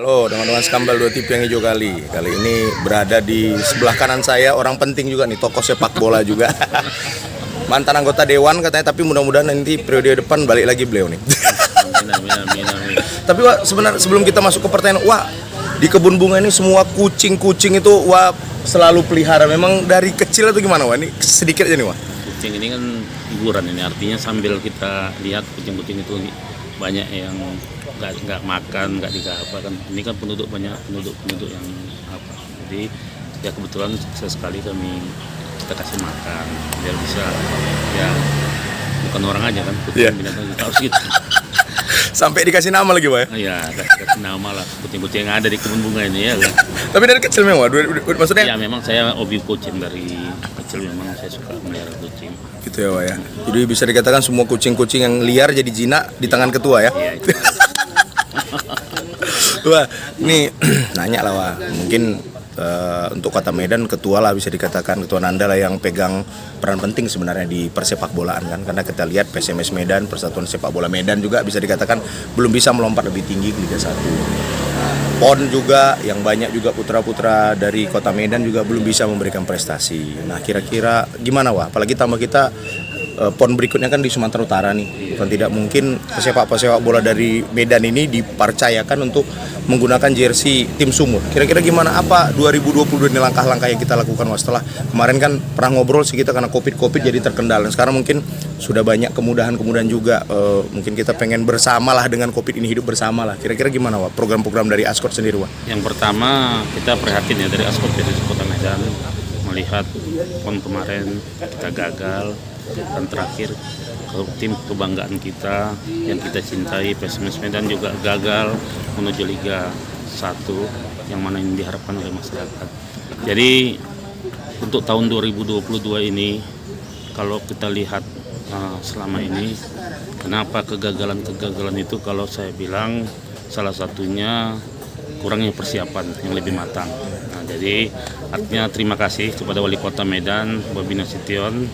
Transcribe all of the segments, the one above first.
Oh, teman-teman Skambal 2 TV yang hijau kali. Kali ini berada di sebelah kanan saya orang penting juga nih, tokoh sepak bola juga. Mantan anggota dewan katanya, tapi mudah-mudahan nanti periode depan balik lagi beliau nih. Amin. Tapi Wak, sebenarnya sebelum kita masuk ke pertanyaan, Wak, di kebun bunga ini semua kucing-kucing itu Wak selalu pelihara. Memang dari kecil atau gimana, Wak? Ini sedikit aja nih, Wak. Kucing ini kan hiburan ini, artinya sambil kita lihat kucing-kucing itu banyak yang nggak makan, nggak apa kan. Ini kan banyak penduduk yang apa. Jadi ya kebetulan sesekali kita kasih makan biar bisa ya bukan orang aja kan, kucing binatang juga harus gitu. Sampai dikasih nama lagi, Wak, ya? Ya kasih nama lah kucing-kucing yang ada di kebun bunga ini ya kan. Tapi dari kecil memang, maksudnya? Ya memang saya hobi kucing dari kecil, memang saya suka melihara kucing. Gitu ya, Wak, ya. Jadi bisa dikatakan semua kucing-kucing yang liar jadi jinak di tangan ketua ya? Iya, itu. Wah, nih nanya lah, Wak. Mungkin untuk Kota Medan ketua lah, bisa dikatakan ketua Nanda lah yang pegang peran penting sebenarnya di persepak bolaan kan, karena kita lihat PSMS Medan, Persatuan Sepak Bola Medan juga bisa dikatakan belum bisa melompat lebih tinggi ke Liga 1. PON juga yang banyak juga putra-putra dari Kota Medan juga belum bisa memberikan prestasi. Nah, kira-kira gimana, Wak? Apalagi tambah kita PON berikutnya kan di Sumatera Utara nih. Bukan tidak mungkin pesepak bola dari Medan ini dipercayakan untuk menggunakan jersey tim Sumur. Kira-kira gimana, apa 2022 ini langkah-langkah yang kita lakukan, Wak? Setelah kemarin kan pernah ngobrol sih kita karena Covid jadi terkendala. Sekarang mungkin sudah banyak kemudahan juga. Mungkin kita pengen bersama lah dengan Covid ini, hidup bersama lah. Kira-kira gimana, Wak? Program-program dari Askot sendiri, Wak? Yang pertama kita prihatin ya dari Askot PSSI Kota Medan melihat PON kemarin kita gagal, dan terakhir tim kebanggaan kita yang kita cintai PSMS Medan juga gagal menuju Liga 1 yang mana yang diharapkan oleh masyarakat. Jadi untuk tahun 2022 ini kalau kita lihat selama ini, kenapa kegagalan itu, kalau saya bilang salah satunya kurangnya persiapan yang lebih matang. Nah, jadi artinya terima kasih kepada Wali Kota Medan Bobi Nasution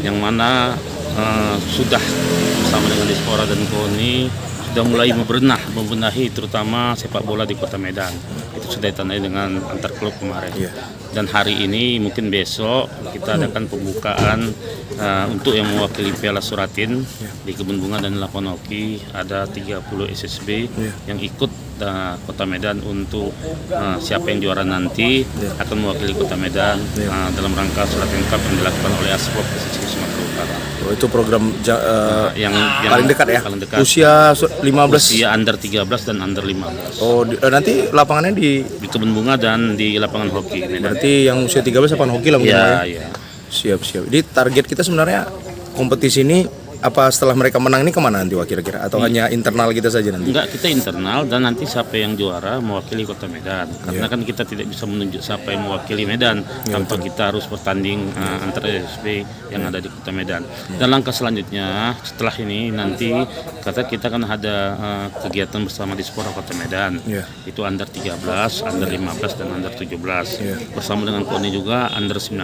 yang mana sudah bersama dengan Dispora dan KONI sudah mulai membenahi terutama sepak bola di Kota Medan. Itu sudah ditandai dengan antar klub kemarin. Dan hari ini mungkin besok kita adakan pembukaan untuk yang mewakili Piala Suratin di Kebun Bunga dan Lapangan Hoki. Ada 30 SSB yang ikut Kota Medan untuk siapa yang juara nanti akan mewakili Kota Medan dalam rangka Suratin Cup yang dilakukan oleh Askot PSSI Sumatera Utara. Oh, itu program yang paling dekat ya? Paling dekat. Usia 15? Usia under 13 dan under 15. Oh, nanti lapangannya di Kebun Bunga dan di Lapangan Hoki Medan. Berarti yang usia 13 lapangan hoki lah mungkin, Iya. Siap. Jadi target kita sebenarnya kompetisi ini apa setelah mereka menang ini kemana nanti, Wak, kira-kira? Atau hanya internal kita saja nanti? Enggak, kita internal dan nanti siapa yang juara mewakili Kota Medan. Karena kan kita tidak bisa menunjuk siapa yang mewakili Medan tanpa kita harus bertanding antara SSB yang ada di Kota Medan. Dan langkah selanjutnya setelah ini nanti kita kan ada kegiatan bersama Dispora Kota Medan. Itu under 13, under 15 dan under 17. Bersama dengan KONI juga under 19.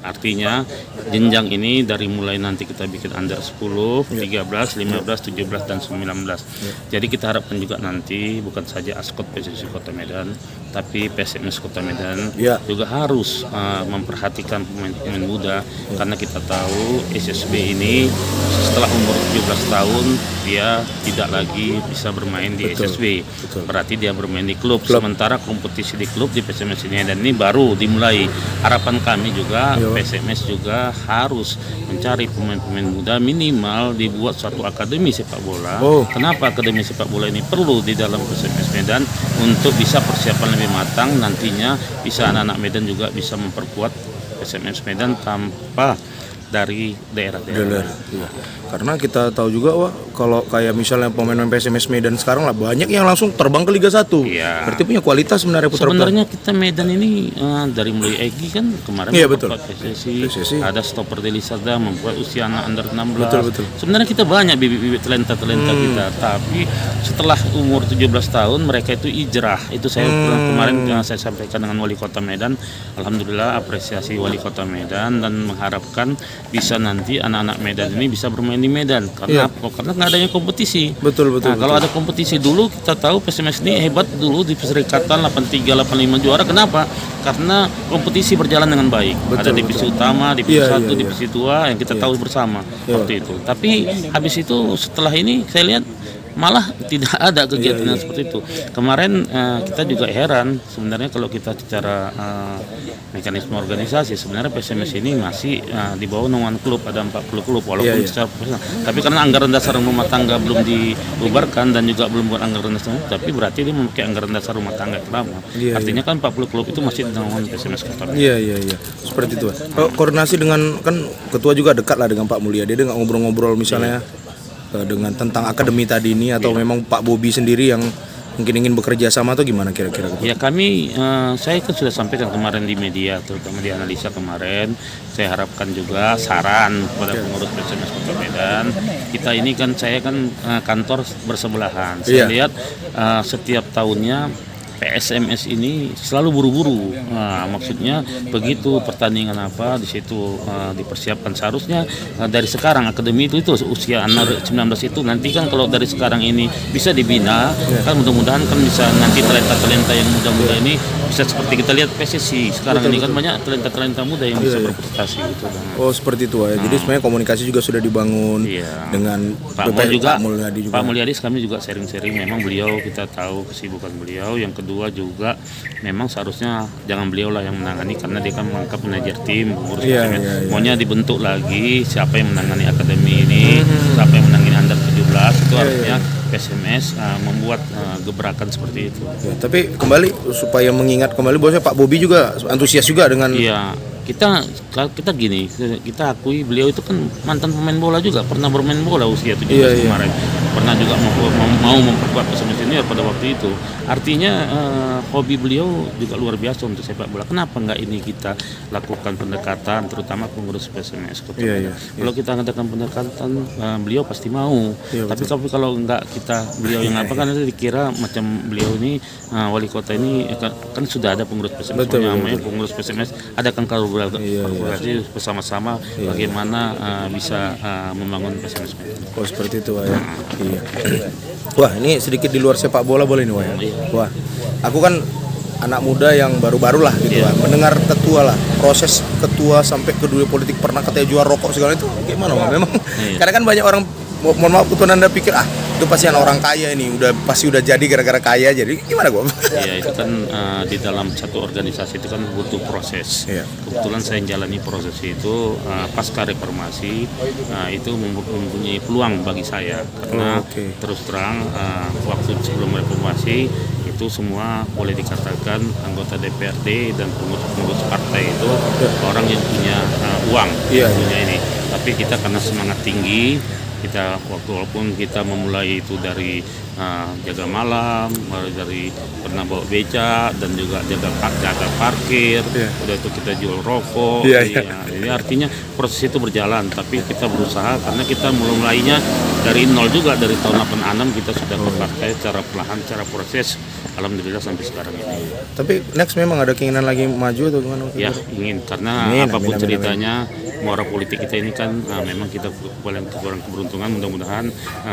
Artinya jenjang ini dari mulai nanti kita bikin under 10, 13, 15, 17, dan 19. Jadi kita harapkan juga nanti bukan saja Askot PSSI Kota Medan, tapi PSMS Kota Medan juga harus memperhatikan pemain-pemain muda, karena kita tahu SSB ini setelah umur 17 tahun dia tidak lagi bisa bermain di SSB. Berarti dia bermain di klub. Sementara kompetisi di klub di PSMS ini dan ini baru dimulai. Harapan kami juga PSMS juga harus mencari pemain-pemain muda, minimal dibuat suatu akademi sepak bola. Kenapa akademi sepak bola ini perlu di dalam PSMS Medan untuk bisa persiapan lebih matang, nantinya bisa anak-anak Medan juga bisa memperkuat PSMS Medan tanpa dari daerah-daerah. Karena kita tahu juga, Wak, kalau kayak misalnya pemain-pemain PSMS Medan sekarang lah banyak yang langsung terbang ke Liga 1. Berarti punya kualitas sebenarnya putra-putra. Sebenarnya kita Medan ini dari mulai Egy kan kemarin membuat PSSI, ada Stopper Deli Sada membuat usia anak under 16. Sebenarnya kita banyak bibit-bibit talenta kita, tapi setelah umur 17 tahun mereka itu hijrah. Itu saya kemarin saya sampaikan dengan Wali Kota Medan. Alhamdulillah apresiasi Wali Kota Medan dan mengharapkan bisa nanti anak-anak Medan ini bisa bermain di Medan karena karena nggak adanya kompetisi. Betul. Kalau ada kompetisi dulu kita tahu PSMS ini hebat dulu di Perserikatan 83 85 juara. Kenapa? Karena kompetisi berjalan dengan baik. Ada divisi utama, divisi 1, divisi 2 yang kita tahu bersama waktu itu. Tapi habis itu setelah ini saya lihat malah tidak ada kegiatan yang seperti itu. Kemarin kita juga heran sebenarnya kalau kita secara mekanisme organisasi sebenarnya PSMS ini masih di bawah naungan klub, ada 40 klub walaupun secara profesional. Tapi karena anggaran dasar rumah tangga belum dibubarkan dan juga belum buat anggaran dasar, tapi berarti dia memakai anggaran dasar rumah tangga yang lama. Artinya kan 40 klub itu masih di naungan PSMS Kota. Iya. Seperti itu. Koordinasi dengan kan ketua juga dekat lah dengan Pak Mulyadi, dia nggak ngobrol-ngobrol misalnya dengan tentang akademi tadi ini atau memang Pak Bobi sendiri yang mungkin ingin bekerja sama atau gimana kira-kira? Ya saya kan sudah sampaikan kemarin di media, terutama di analisa kemarin, saya harapkan juga saran kepada pengurus PSMS Kota Medan. Kita ini kan saya kan kantor bersebelahan. Saya lihat setiap tahunnya PSMS ini selalu buru-buru. Maksudnya begitu pertandingan apa di situ dipersiapkan. Seharusnya dari sekarang akademi itu usia anak 19 itu nanti kan kalau dari sekarang ini bisa dibina kan mudah-mudahan kan bisa nanti talenta-talenta yang muda-muda ini bisa seperti kita lihat PSSI sekarang ini kan banyak talenta-talenta muda yang bisa berprestasi gitu. Oh seperti itu ya. Jadi sebenarnya komunikasi juga sudah dibangun dengan Pak Mulyadi juga. Pak Mulyadi kami juga sharing-sharing. Memang beliau kita tahu kesibukan beliau. Yang kedua juga memang seharusnya jangan beliau lah yang menangani karena dia kan mengangkat manajer tim pengurus maunya dibentuk lagi siapa yang menangani akademi ini, siapa yang menangani under 17 itu artinya PSMS membuat gebrakan seperti itu. Tapi kembali supaya mengingat kembali bahwa Pak Bobi juga antusias juga dengan kita gini, kita akui beliau itu kan mantan pemain bola juga, pernah bermain bola usia 17 kemarin, pernah juga mau memperkuat PSMS senior pada waktu itu. Artinya hobi beliau juga luar biasa untuk sepak bola. Kenapa nggak ini kita lakukan pendekatan, terutama pengurus PSMS Kota Medan. Kalau kita ngadakan pendekatan, beliau pasti mau. Tapi kalau nggak beliau yang apa kan nanti dikira macam beliau ini wali kota ini kan sudah ada pengurus PSMS, namanya pengurus PSMS, ada kan kolaborasi bersama-sama bagaimana bisa membangun PSMS. Oh seperti itu ya. Iya. Wah ini sedikit di luar sepak bola boleh nih Wah, aku kan anak muda yang baru-baru lah gitu mendengar ketua lah, proses ketua sampai ke dunia politik pernah katanya jual rokok segala itu gimana memang karena kan banyak orang mohon maaf ketua Anda pikir itu pasti orang kaya ini pasti udah jadi gara-gara kaya, jadi gimana gua? Ya itu kan di dalam satu organisasi itu kan butuh proses. Kebetulan saya jalani proses itu pasca reformasi itu mempunyai peluang bagi saya karena terus terang waktu sebelum reformasi itu semua boleh dikatakan anggota DPRD dan pengurus partai itu orang yang punya uang, punya ini. Tapi kita karena semangat tinggi, kita walaupun kita memulai itu dari jaga malam, dari pernah bawa beca dan juga jaga parkir, udah itu kita jual rokok. Jadi artinya proses itu berjalan, tapi kita berusaha karena kita mulainya dari nol juga, dari tahun 86 kita sudah berpartai secara perlahan, secara proses, alhamdulillah sampai sekarang ini. Tapi next memang ada keinginan lagi maju atau gimana? Ya ingin, karena apapun ceritanya muara politik kita ini kan memang kita kurang keberuntungan, mudah-mudahan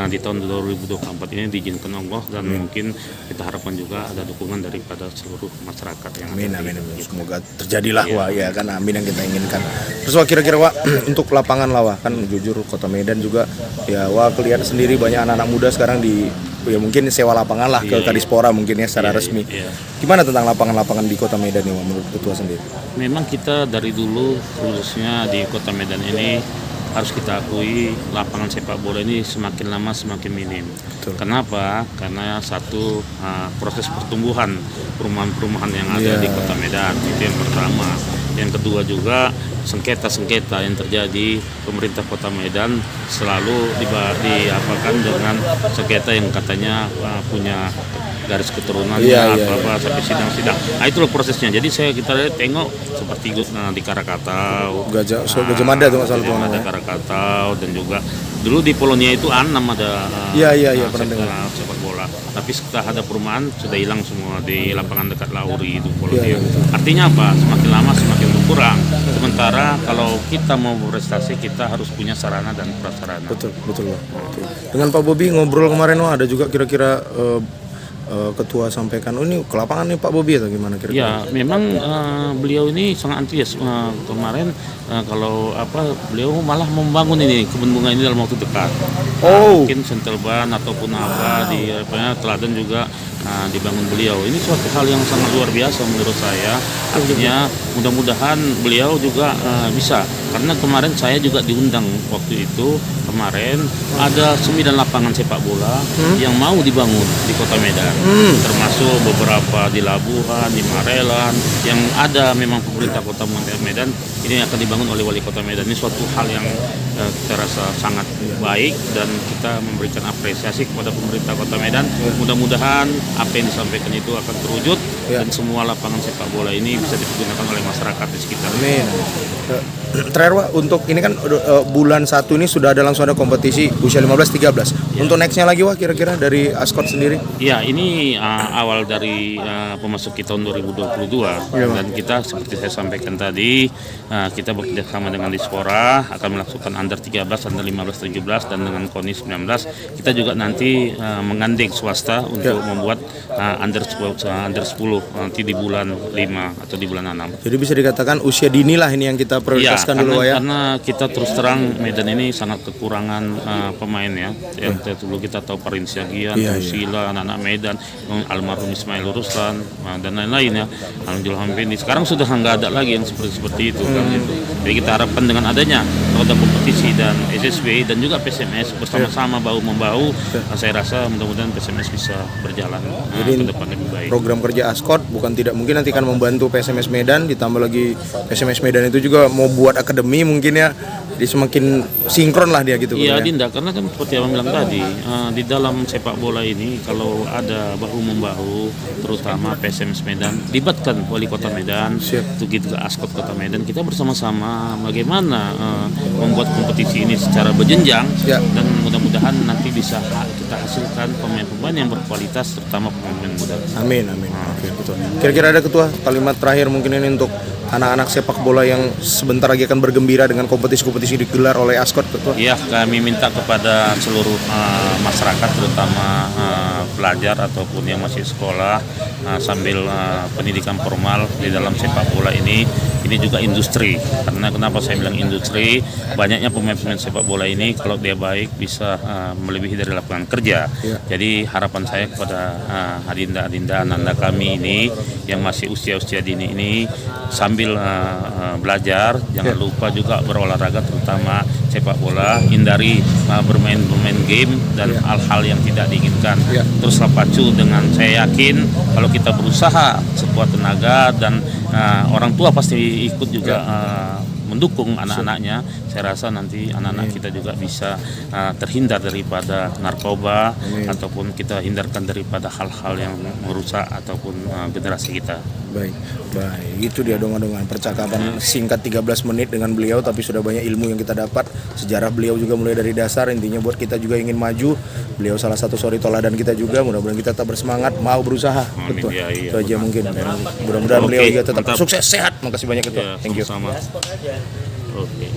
di tahun 2024 ini diizinkan Allah dan mungkin kita harapkan juga ada dukungan daripada seluruh masyarakat yang amin. Semoga terjadilah kan amin yang kita inginkan. Terus kira-kira untuk lapangan kan jujur Kota Medan juga kelihatan sendiri banyak anak-anak muda sekarang mungkin sewa lapangan lah ke Kadispora mungkin secara resmi. Gimana tentang lapangan-lapangan di Kota Medan ini menurut ketua sendiri? Memang kita dari dulu khususnya di Kota Medan ini harus kita akui lapangan sepak bola ini semakin lama semakin minim. Kenapa? Karena satu proses pertumbuhan perumahan-perumahan yang ada di Kota Medan itu yang pertama. Yang kedua juga sengketa-sengketa yang terjadi, pemerintah Kota Medan selalu diapakan dengan sengketa yang katanya punya garis keturunan apa sampai sidang-sidang. Itulah prosesnya. Jadi kita tengok seperti di Krakatau, Gajah Mada tuh masalah tuh. Ada Krakatau dan juga dulu di Polonia itu Annam ada pernah dengar sepak bola. apa. Tapi setelah ada perumahan sudah hilang semua di lapangan dekat Lauri itu Polo Iya, Tio. Artinya apa? Semakin lama semakin berkurang. Sementara kalau kita mau berprestasi kita harus punya sarana dan prasarana. Betul Bang. Oke. Dengan Pak Bobi ngobrol kemarin, ada juga kira-kira ketua sampaikan, ini ke lapangan nih Pak Bobi atau gimana kira-kira? Ya, memang beliau ini sangat antusias. Kemarin kalau beliau malah membangun ini kebun bunga ini dalam waktu dekat. Mungkin Sentelban ataupun Teladan juga dibangun beliau. Ini suatu hal yang sangat luar biasa menurut saya. Artinya mudah-mudahan beliau juga bisa. Karena kemarin saya juga diundang waktu itu. Kemarin ada 9 lapangan sepak bola yang mau dibangun di Kota Medan, termasuk beberapa di Labuhan, di Marelan, yang ada memang pemerintah Kota Medan ini akan dibangun oleh Wali Kota Medan. Ini suatu hal yang kita rasa sangat baik dan kita memberikan apresiasi kepada pemerintah Kota Medan. Mudah-mudahan apa yang disampaikan itu akan terwujud dan semua lapangan sepak bola ini bisa digunakan oleh masyarakat di sekitar. Amin. Terakhir Wak, untuk ini kan bulan 1 ini sudah langsung ada kompetisi usia 15-13. Untuk nextnya lagi Wak, kira-kira dari Ascot sendiri? Ya, ini awal dari memasuki tahun 2022 dan kita seperti saya sampaikan tadi, kita bekerjasama dengan Dispora akan melakukan under 13, under 15, 17 dan dengan KONI 19 kita juga nanti menggandeng swasta untuk membuat under 10 nanti di bulan 5 atau di bulan 6. Jadi bisa dikatakan usia dini lah ini yang kita prioritaskan dulu ya. Karena kita terus terang Medan ini sangat kekurangan pemain ya. Yang dulu kita tahu Parinsiagian, Sila, anak-anak Medan, almarhum Ismail Ruslan dan lain-lain ya. Alhamdulillah sekarang sudah nggak ada lagi yang seperti itu kan gitu. Jadi kita harapkan dengan adanya ada kompetisi dan SSB dan juga PSMS bersama-sama bahu membahu, saya rasa mudah-mudahan PSMS bisa berjalan ke depan lebih baik. Program kerja Ascot bukan tidak mungkin nanti akan membantu PSMS Medan, ditambah lagi PSMS Medan itu juga mau buat akademi mungkin ya, jadi semakin sinkron lah dia gitu. Iya Dinda, karena kan seperti yang bilang tadi, di dalam sepak bola ini kalau ada bahu membahu, terutama PSMS Medan, libatkan Wali Kota Medan, untuk gitu ke Ascot Kota Medan, kita bersama-sama bagaimana membuat kompetisi ini secara berjenjang dan mudah-mudahan nanti bisa kita hasilkan pemain-pemain yang berkualitas, terutama pemain muda. Amin. Oke, betul. Kira-kira ada ketua kalimat terakhir mungkin ini untuk anak-anak sepak bola yang sebentar lagi akan bergembira dengan kompetisi-kompetisi digelar oleh Ascot, ketua? Iya, kami minta kepada seluruh masyarakat, terutama pelajar ataupun yang masih sekolah sambil pendidikan formal di dalam sepak bola ini juga industri. Karena kenapa saya bilang industri? Banyaknya pemain-pemain sepak bola ini kalau dia baik bisa melebihi dari lapangan kerja. Jadi harapan saya kepada adinda-adinda anak-anak kami ini yang masih usia-usia dini ini sambil belajar jangan lupa juga berolahraga, terutama sepak bola, hindari bermain game dan hal-hal yang tidak diinginkan. Teruslah pacu dengan saya yakin kalau kita berusaha sekuat tenaga dan orang tua pasti ikut juga mendukung anak-anaknya, saya rasa nanti anak-anak kita juga bisa terhindar daripada narkoba ataupun kita hindarkan daripada hal-hal yang merusak ataupun generasi kita. Baik, itu dia dong-dongan percakapan singkat 13 menit dengan beliau, tapi sudah banyak ilmu yang kita dapat. Sejarah beliau juga mulai dari dasar, intinya buat kita juga ingin maju. Beliau salah satu suri toladan kita juga, mudah-mudahan kita tetap bersemangat, mau berusaha. Betul, itu aja mungkin. Mudah-mudahan beliau juga tetap sukses, sehat. Makasih banyak ketua. Thank you. Oke.